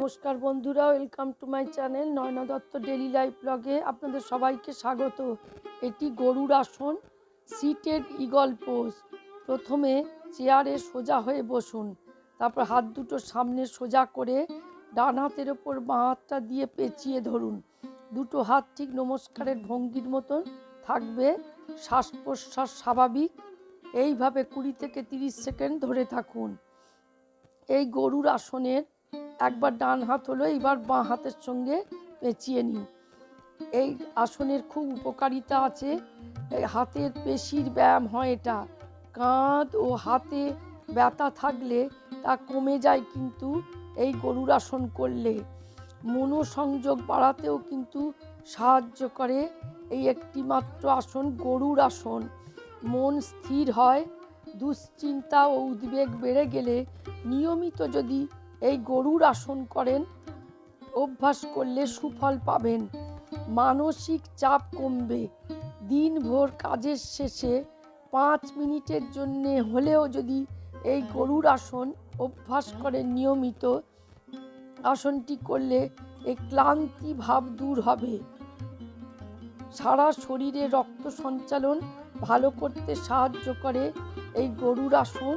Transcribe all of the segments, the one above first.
নমস্কার বন্ধুরা, welcome to my channel Naina Dutta daily life ব্লগে আপনাদের সবাইকে স্বাগত। এটি গরুর আসন, সিটেড ইগল পোজ। প্রথমে চেয়ারে সোজা হয়ে বসুন, তারপর হাত দুটো সামনে সোজা করে ডান হাতের ওপর বাঁ হাতটা দিয়ে পেঁচিয়ে ধরুন। দুটো হাত ঠিক নমস্কারের ভঙ্গির মতন থাকবে, শ্বাস প্রশ্বাস স্বাভাবিক। এইভাবে 20 থেকে 30 সেকেন্ড ধরে থাকুন। এই গরুর আসনের একবার ডান হাত হলো, এবার বাঁ হাতের সঙ্গে পেঁচিয়ে নিন। এই আসনের খুব উপকারিতা আছে, হাতের পেশির ব্যায়াম হয় এটা। কাঁধ ও হাতে ব্যথা থাকলে তা কমে যায় কিন্তু এই গরুর আসন করলে। মনোসংযোগ বাড়াতেও কিন্তু সাহায্য করে এই একটি মাত্র আসন, গরুর আসন। মন স্থির হয়, দুশ্চিন্তা ও উদ্বেগ বেড়ে গেলে নিয়মিত যদি এই গরুর আসন করেন, অভ্যাস করলে সুফল পাবেন। মানসিক চাপ কমবে। দিনভর কাজের শেষে 5 মিনিটের জন্য হলেও যদি এই গরুর আসন অভ্যাস করেন নিয়মিত, আসনটি করলে এই ক্লান্তি ভাব দূর হবে। সারা শরীরে রক্ত সঞ্চালন ভালো করতে সাহায্য করে এই গরুর আসন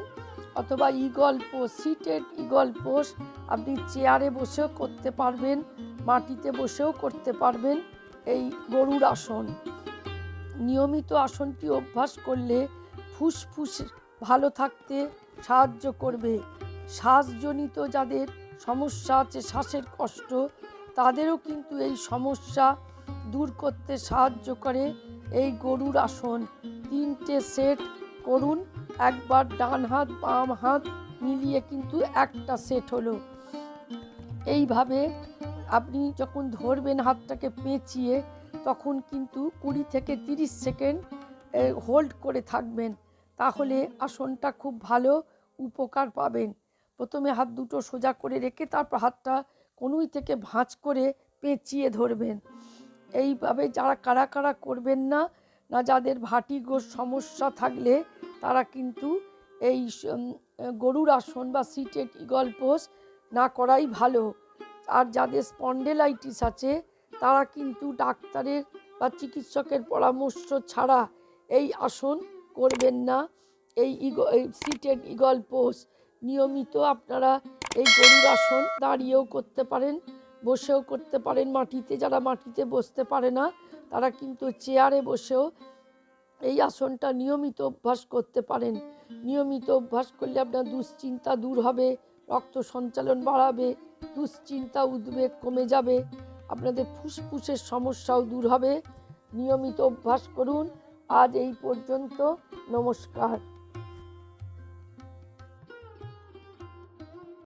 অথবা eagle pose, seated eagle pose. আপনি চেয়ারে বসেও করতে পারবেন, মাটিতে বসেও করতে পারবেন এই গরুর আসন। নিয়মিত আসনটি অভ্যাস করলে ফুসফুস ভালো থাকতে সাহায্য করবে। শ্বাসজনিত যাদের সমস্যা আছে, শ্বাসের কষ্ট, তাদেরও কিন্তু এই সমস্যা দূর করতে সাহায্য করে এই গরুর আসন। 3টে সেট করুন, একবার ডান হাত বাম হাত মিলিয়ে কিন্তু একটা সেট হলো। এইভাবে আপনি যখন ধরবেন হাতটাকে পেঁচিয়ে, তখন কিন্তু 20 থেকে 30 সেকেন্ড হোল্ড করে থাকবেন, তাহলে আসনটা খুব ভালো উপকার পাবেন। প্রথমে হাত দুটো সোজা করে রেখে তারপর হাতটা কনুই থেকে ভাঁজ করে পেঁচিয়ে ধরবেন। এইভাবে যারা কারা করবেন না, যাদের ভার্টিগোর সমস্যা থাকলে তারা কিন্তু এই গরুর আসন বা সিটেড ইগল পোজ না করাই ভালো। আর যাদের স্পন্ডেলাইটিস আছে তারা কিন্তু ডাক্তারের বা চিকিৎসকের পরামর্শ ছাড়া এই আসন করবেন না। এই সিটেড ইগল পোজ নিয়মিত আপনারা এই গরুর আসন দাঁড়িয়েও করতে পারেন, বসেও করতে পারেন। মাটিতে যারা মাটিতে বসতে পারে না, তারা কিন্তু চেয়ারে বসেও এই আসনটা নিয়মিত অভ্যাস করতে পারেন। নিয়মিত অভ্যাস করলে আপনার দুশ্চিন্তা দূর হবে, রক্ত সঞ্চালন বাড়াবে, দুশ্চিন্তা উদ্বেগ কমে যাবে, আপনাদের ফুসফুসের সমস্যাও দূর হবে। নিয়মিত অভ্যাস করুন। আজ এই পর্যন্ত, নমস্কার।